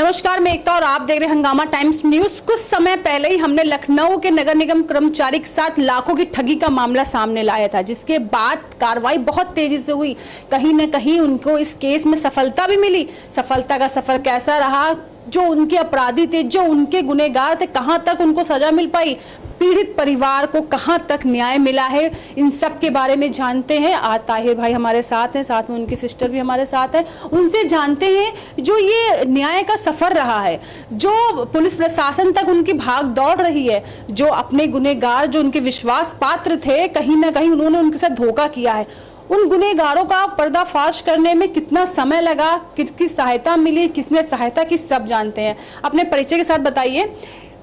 नमस्कार, मैं एकता और आप देख रहे हैं हंगामा टाइम्स न्यूज। कुछ समय पहले ही हमने लखनऊ के नगर निगम कर्मचारी के साथ लाखों की ठगी का मामला सामने लाया था, जिसके बाद कार्रवाई बहुत तेजी से हुई। कहीं न कहीं उनको इस केस में सफलता भी मिली। सफलता का सफर कैसा रहा, जो उनके अपराधी थे, जो उनके गुनहगार थे, कहां तक उनको सजा मिल पाई, पीड़ित परिवार को कहां तक न्याय मिला है, इन सब के बारे में जानते हैं। आज ताहिर भाई हमारे साथ हैं, साथ में उनकी सिस्टर भी हमारे साथ है। उनसे जानते हैं जो ये न्याय का सफर रहा है, जो पुलिस प्रशासन तक उनकी भाग दौड़ रही है, जो अपने गुनहगार, जो उनके विश्वास पात्र थे, कहीं ना कहीं उन्होंने उनके साथ धोखा किया है। उन गुनहगारों का पर्दाफाश करने में कितना समय लगा, किसकी सहायता मिली, किसने सहायता की, सब जानते हैं। अपने परिचय के साथ बताइए,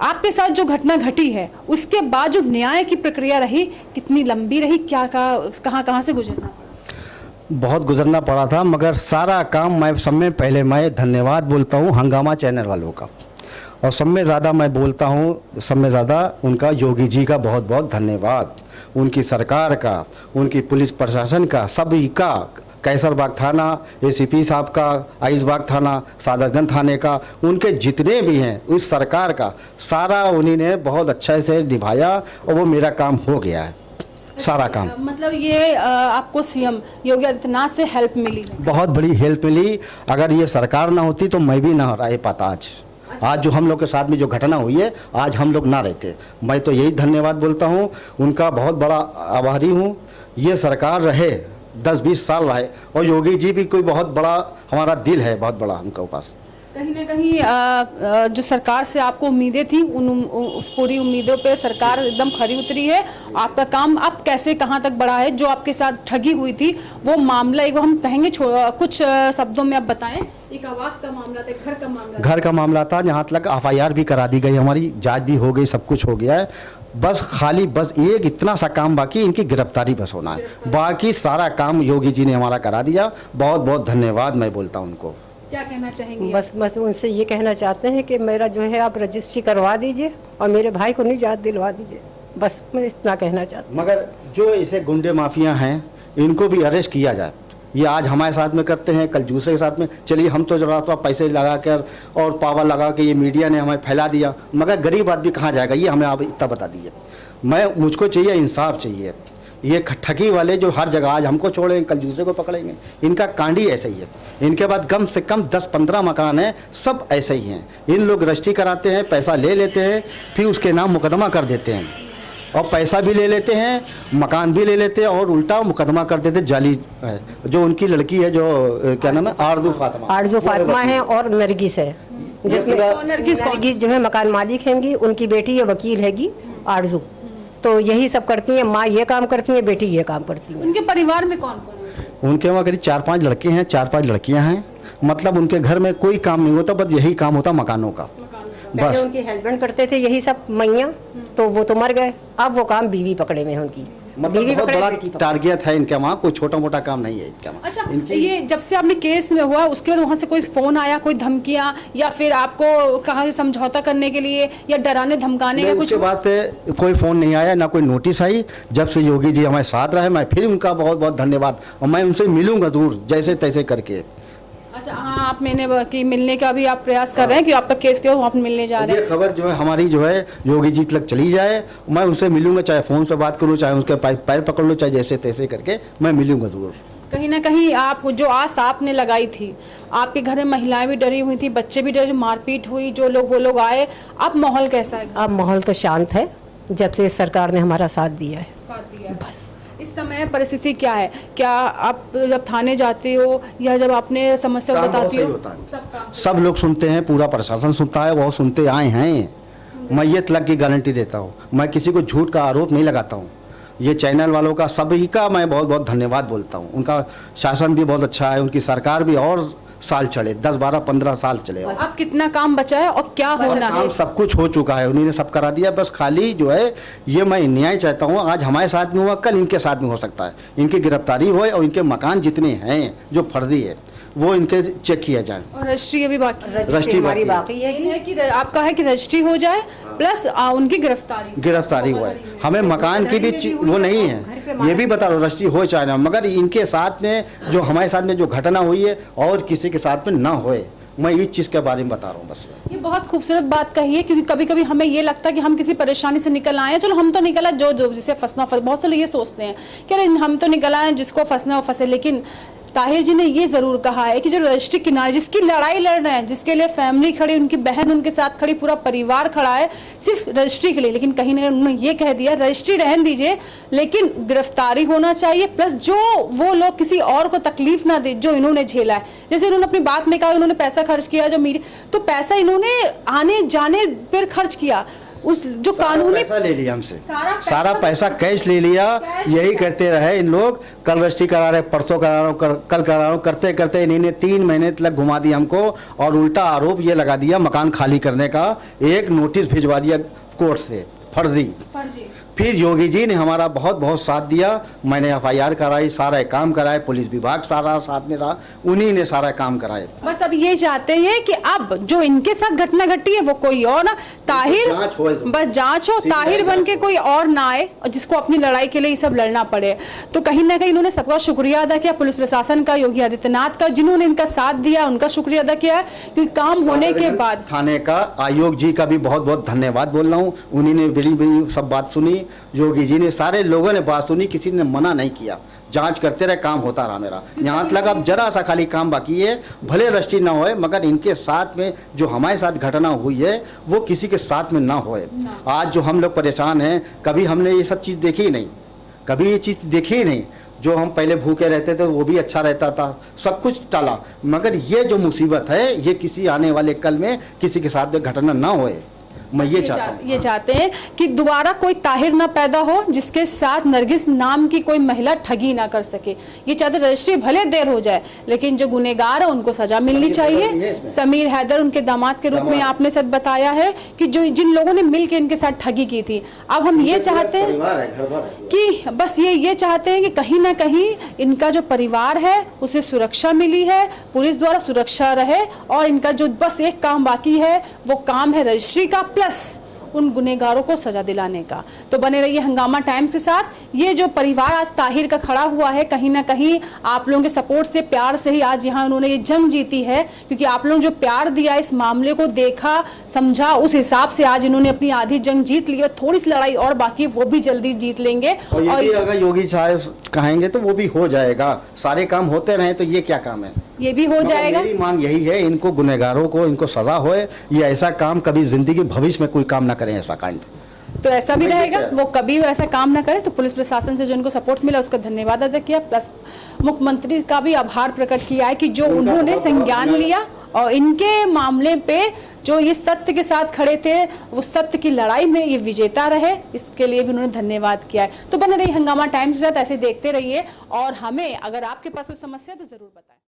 आपके साथ जो घटना घटी है उसके बाद जो न्याय की प्रक्रिया रही कितनी लंबी रही, क्या कहाँ से गुजरना पड़ा? बहुत गुजरना पड़ा था, मगर सारा काम मैं सब में पहले मैं धन्यवाद बोलता हूँ हंगामा चैनल वालों का, और सब में ज़्यादा मैं बोलता हूँ, सब में ज़्यादा उनका योगी जी का बहुत बहुत धन्यवाद, उनकी सरकार का, उनकी पुलिस प्रशासन का, सभी का, कैसरबाग थाना, एसीपी साहब का, आइसबाग थाना, सादरगंज थाने का, उनके जितने भी हैं उस सरकार का सारा उन्हीं ने बहुत अच्छे से निभाया और वो मेरा काम हो गया है सारा काम। मतलब ये आपको सीएम योगी आदित्यनाथ से हेल्प मिली? बहुत बड़ी हेल्प मिली। अगर ये सरकार ना होती तो मैं भी ना रह पाता आज जो हम लोग के साथ में जो घटना हुई है, आज हम लोग ना रहते। मैं तो यही धन्यवाद बोलता हूँ, उनका बहुत बड़ा आभारी हूँ। ये सरकार रहे 10-20 साल रहे, और योगी जी भी कोई बहुत बड़ा हमारा दिल है, बहुत बड़ा उनके पास। कहीं ना कहीं जो सरकार से आपको उम्मीदें थी, उस पूरी उम्मीदों पे सरकार एकदम खरी उतरी है। आपका काम अब कैसे कहाँ तक बढ़ा है, जो आपके साथ ठगी हुई थी वो मामला, एक हम कहेंगे कुछ शब्दों में आप बताएं। एक आवास का मामला था, घर का मामला था, जहाँ तक FIR भी करा दी गई, हमारी जांच भी हो गई, सब कुछ हो गया है। बस एक इतना सा काम बाकी, इनकी गिरफ्तारी बस होना है। बाकी सारा काम योगी जी ने हमारा करा दिया। बहुत बहुत धन्यवाद मैं बोलता हूँ उनको। क्या कहना चाहेंगे? बस उनसे ये कहना चाहते हैं कि मेरा जो है आप रजिस्ट्री करवा दीजिए और मेरे भाई को निजात दिलवा दीजिए, बस मैं इतना कहना चाहती हूँ। मगर जो ऐसे गुंडे माफिया हैं, इनको भी अरेस्ट किया जाए। ये आज हमारे साथ में करते हैं, कल दूसरे के साथ में। चलिए हम तो जरा सा पैसे लगा कर और पावर लगा के ये मीडिया ने हमें फैला दिया, मगर गरीब आदमी कहाँ जाएगा, ये हमें आप इतना बता दीजिए। मुझको चाहिए इंसाफ चाहिए। ये ठगी वाले जो हर जगह आज हमको छोड़ेंगे, कल दूसरे को पकड़ेंगे, इनका कांडी ऐसे ही है। इनके बाद कम से कम 10-15 मकान हैं, सब ऐसे ही हैं। इन लोग रजिस्ट्री कराते हैं, पैसा ले लेते हैं, फिर उसके नाम मुकदमा कर देते हैं, और पैसा भी ले लेते हैं, मकान भी ले लेते हैं, और उल्टा मुकदमा कर देते जाली है। जो उनकी लड़की है, जो क्या नाम है, आरजू फातिमा है, और नरगिस है, जिसमें नरगिस जो है मकान मालिक हैंगी, उनकी बेटी ये वकील हैगी आरजू। तो यही सब करती हैं, माँ ये काम करती है, बेटी ये काम करती है। उनके परिवार में कौन कौन है? उनके वहाँ करीब 4-5 लड़के हैं, 4-5 लड़कियाँ हैं। मतलब उनके घर में कोई काम नहीं होता, बस यही काम होता मकानों का। पहले उनके हस्बैंड करते थे यही सब मैया, तो वो तो मर गए, अब वो काम बीवी पकड़े में उनकी। मतलब बहुत बड़ा टारगेट है इनके वहाँ, कोई छोटा मोटा काम नहीं है इनके वहाँ। अच्छा, ये जब से आपने केस में हुआ उसके बाद वहाँ से कोई फोन आया, कोई धमकियाँ, या फिर आपको कहा समझौता करने के लिए या डराने धमकाने का कुछ? बात कोई फोन नहीं आया, ना कोई नोटिस आई। जब से योगी जी हमारे साथ रहे, मैं फिर उनका बहुत बहुत धन्यवाद, और मैं उनसे मिलूंगा जरूर, जैसे तैसे करके। अच्छा, हाँ, आप मिलने का भी आप प्रयास कर रहे हैं कि आपका केस के आप मिलने जा रहे हैं? ये खबर जो है हमारी जो है योगी जी तक चली जाए, मैं उनसे मिलूंगा, चाहे फोन से बात करूं, चाहे उसके पैर पकड़ लो, चाहे जैसे तैसे करके मैं मिलूंगा जरूर। कहीं ना कहीं आप जो आस आपने लगाई थी, आपके घर में महिलाएं भी डरी हुई थी, बच्चे भी डरे, मारपीट हुई, वो लोग आए, अब माहौल कैसा है? अब माहौल तो शांत है, जब से सरकार ने हमारा साथ दिया है। बस इस समय परिस्थिति क्या है? क्या आप जब थाने जाते हो या जब आपने समस्या बताती हो, सब लोग सुनते हैं, पूरा प्रशासन सुनता है, वो सुनते आए हैं। मैं ये तलक की गारंटी देता हूँ, मैं किसी को झूठ का आरोप नहीं लगाता हूँ। ये चैनल वालों का, सभी का मैं बहुत बहुत धन्यवाद बोलता हूँ। उनका शासन भी बहुत अच्छा है, उनकी सरकार भी और साल चले, 10-12-15 साल चले। अब कितना काम बचा है और क्या होना है? सब कुछ हो चुका है, उन्होंने सब करा दिया। बस खाली जो है ये मैं न्याय चाहता हूँ, आज हमारे साथ में हुआ, कल इनके साथ में हो सकता है। इनकी गिरफ्तारी हो और इनके मकान जितने हैं जो फर्जी है वो इनके चेक किया जाए। और रजिस्ट्री अभी बाकी है? रजिस्ट्री बाकी है कि आपका है कि रजिस्ट्री हो जाए प्लस उनकी गिरफ्तारी हुआ है। हमें मकान की भी वो नहीं है, ये भी बता रहा रजिस्ट्री हो चाहे ना, मगर इनके साथ में जो हमारे साथ में जो घटना हुई है और किसी के साथ में ना होए, मैं इस चीज़ के बारे में बता रहा हूँ बस। ये बहुत खूबसूरत बात कही है, क्योंकि कभी कभी हमें ये लगता है कि हम किसी परेशानी से निकल आए हैं, चलो हम तो निकला, जो जिसे फंसना बहुत से लोग ये सोचते हैं कि अरे हम तो निकल आए, जिसको फंसना वो फंसे। लेकिन ताहिर जी ने ये जरूर कहा है कि जो रजिस्ट्री किनारे जिसकी लड़ाई लड़ रहे हैं, जिसके लिए फैमिली खड़ी, उनकी बहन उनके साथ खड़ी, पूरा परिवार खड़ा है सिर्फ रजिस्ट्री के लिए, लेकिन कहीं ना कहीं उन्होंने ये कह दिया रजिस्ट्री रहने दीजिए, लेकिन गिरफ्तारी होना चाहिए, प्लस जो वो लोग किसी और को तकलीफ ना दे जो इन्होंने झेला है। जैसे इन्होंने अपनी बात में कहा उन्होंने पैसा खर्च किया, जो मीडिया, तो पैसा इन्होंने आने जाने पर खर्च किया, उस जो कानूनी पैसा ले लिया हमसे, सारा पैसा कैश ले लिया। यही करते रहे इन लोग, कल रजिस्ट्री करा रहे, परसों करा रहा हूँ, कल करा रहा हूँ, करते करते इन्होंने 3 महीने तक घुमा दिया हमको, और उल्टा आरोप ये लगा दिया मकान खाली करने का, एक नोटिस भिजवा दिया कोर्ट से फर्जी। फिर योगी जी ने हमारा बहुत बहुत साथ दिया, मैंने FIR कराई, सारा काम कराए, पुलिस विभाग सारा साथ में रहा, उन्हीं ने सारा काम कराए। बस अब ये चाहते हैं कि अब जो इनके साथ घटना घटी है वो कोई और ना, ताहिर बस जांच हो, ताहिर बन के कोई और ना आए और जिसको अपनी लड़ाई के लिए ये सब लड़ना पड़े। तो कहीं ना कहीं इन्होंने सबका शुक्रिया अदा किया, पुलिस प्रशासन का, योगी आदित्यनाथ का, जिन्होंने इनका साथ दिया उनका शुक्रिया अदा किया है, क्योंकि काम होने के बाद थाने का आयोग जी का भी बहुत बहुत धन्यवाद बोल रहा हूँ, उन्हीं ने बड़ी सब बात सुनी, योगी जी ने, सारे लोगों ने बात सुनी, किसी ने मना नहीं किया, जांच करते रहे, काम होता रहा मेरा। यहाँ तक अब जरा सा खाली काम बाकी है, भले रजिस्ट्री ना होए, मगर इनके साथ में जो हमारे साथ घटना हुई है वो किसी के साथ में ना होए। आज जो हम लोग परेशान हैं, कभी हमने ये सब चीज़ देखी ही नहीं, कभी ये चीज़ देखी ही नहीं। जो हम पहले भूखे रहते थे वो भी अच्छा रहता था, सब कुछ टाला, मगर ये जो मुसीबत है ये किसी आने वाले कल में किसी के साथ में घटना ना होए, मैं ये चाहता हूँ। ये चाहते हैं कि दोबारा कोई ताहिर ना पैदा हो जिसके साथ नरगिस नाम की कोई महिला ठगी ना कर सके। ये चाहते रजिस्ट्री भले देर हो जाए, लेकिन जो गुनहगार है उनको सजा मिलनी चाहिए। समीर हैदर उनके दामाद के रूप में आपने सच बताया है कि जो जिन लोगों ने मिलकर इनके साथ ठगी की थी, अब हम ये चाहते हैं कि बस ये चाहते हैं कि कहीं ना कहीं इनका जो परिवार है उसे सुरक्षा मिली है, पुलिस द्वारा सुरक्षा रहे, और इनका जो बस एक काम बाकी है वो काम है रजिस्ट्री का, प्लस उन गुनहगारों को सजा दिलाने का। तो बने रहिए हंगामा टाइम्स के साथ। ये जो परिवार आज ताहिर का खड़ा हुआ है, कहीं ना कहीं आप लोगों के सपोर्ट से, प्यार से ही आज यहाँ उन्होंने ये जंग जीती है, क्योंकि आप लोगों जो प्यार दिया, इस मामले को देखा समझा, उस हिसाब से आज इन्होंने अपनी आधी जंग जीत ली, और थोड़ी सी लड़ाई और बाकी वो भी जल्दी जीत लेंगे। और अगर योगी साहब कहेंगे तो वो भी हो जाएगा, सारे काम होते रहे तो ये क्या काम है, ये भी हो जाएगा। मेरी मांग यही है, इनको गुनहगारों को इनको सजा होए, ये ऐसा काम कभी जिंदगी भविष्य में कोई काम ना करें ऐसा कांड। तो ऐसा भी रहेगा, वो कभी ऐसा काम ना करे। तो पुलिस प्रशासन से जो इनको सपोर्ट मिला उसका धन्यवाद अदा किया, प्लस मुख्यमंत्री का भी आभार प्रकट किया है कि जो उन्होंने संज्ञान लिया और इनके मामले पे जो ये सत्य के साथ खड़े थे, वो सत्य की लड़ाई में ये विजेता रहे, इसके लिए भी उन्होंने धन्यवाद किया है। तो बने रहिए हंगामा टाइम्स के साथ, ऐसे देखते रहिए, और हमें अगर आपके पास कोई समस्या है तो जरूर बताएं।